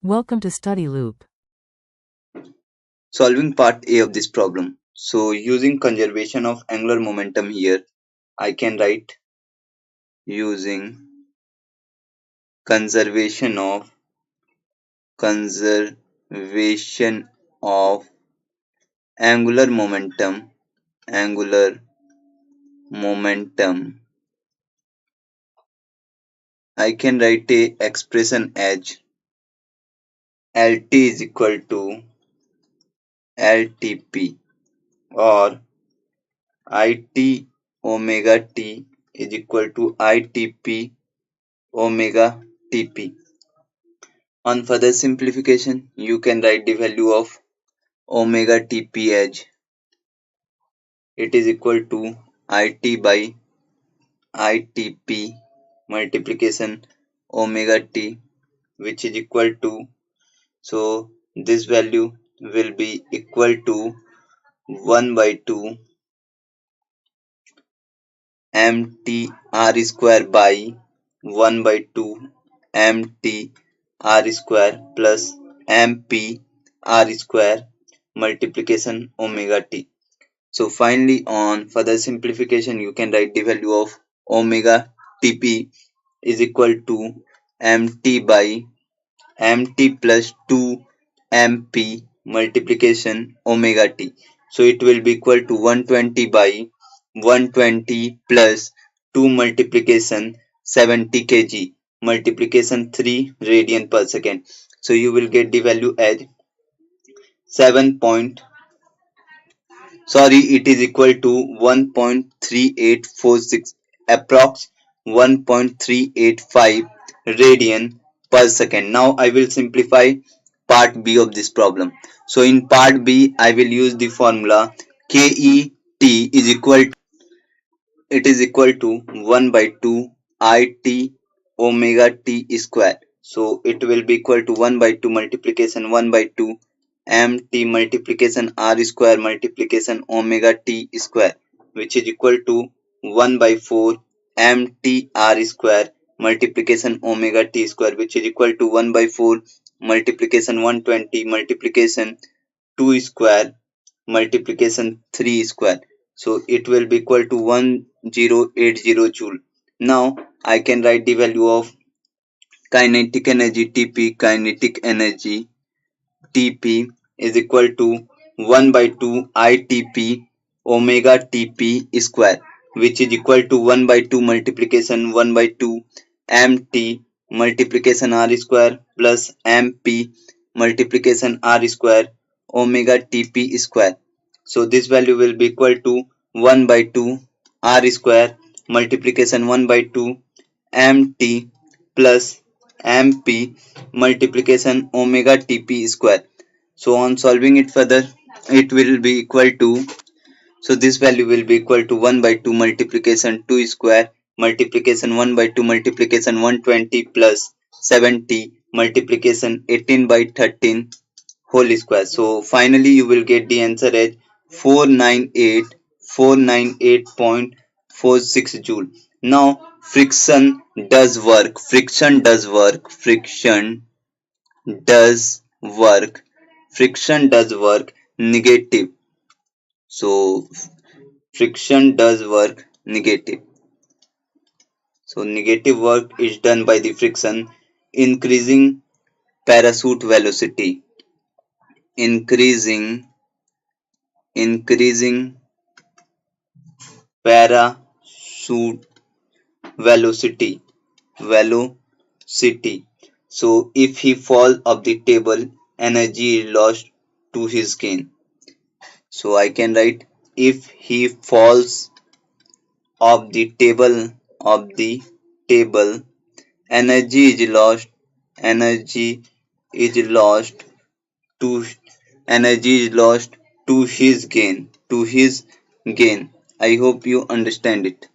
Welcome to Study Loop. Solving part A of this problem. So using conservation of angular momentum here, I can write using conservation of conservation of angular momentum. I can write a expression as LT is equal to LTP or IT omega T is equal to ITP omega TP. On further simplification, you can write the value of omega Tp as it is equal to It by Itp multiplication omega T, which is equal to, so this value will be equal to 1 by 2 mtr square by 1 by 2 mtr square plus mpr square multiplication omega t. So finally, on further simplification, you can write the value of omega Tp is equal to mt by mt plus 2 mp multiplication omega t. So it will be equal to 120 by 120 plus 2 multiplication 70 kg multiplication 3 radian per second. So you will get the value as 7 point, sorry, it is equal to 1.3846, approx 1.385 radian per second. Now I will simplify part B of this problem. So in part B, I will use the formula KET is equal to, it is equal to 1 by 2 IT omega T square. So it will be equal to 1 by 2 multiplication 1 by 2 mt multiplication r square multiplication omega t square, which is equal to 1 by 4 mt r square multiplication omega t square, which is equal to 1 by 4 multiplication 120 multiplication 2 square multiplication 3 square. So it will be equal to 1080 joule. Now I can write the value of kinetic energy Tp, kinetic energy Tp is equal to 1 by 2 Itp omega Tp square, which is equal to 1 by 2 multiplication 1 by 2 mt multiplication r square plus mp multiplication r square omega Tp square. So this value will be equal to 1 by 2 r square multiplication 1 by 2 mt plus mp multiplication omega Tp square. So on solving it further, it will be equal to, so this value will be equal to 1 by 2 multiplication 2 square multiplication 1 by 2 multiplication 120 plus 70 multiplication 18 by 13 whole square. So finally you will get the answer as 498.46 joule. Now friction does work, does work, friction does work negative. So friction does work negative. So negative work is done by the friction, increasing parachute velocity, increasing parachute velocity, velocity. So if he fall off the table, energy is lost to his gain. So I can write if he falls of the table, energy is lost, energy is lost to energy is lost to his gain, I hope you understand it.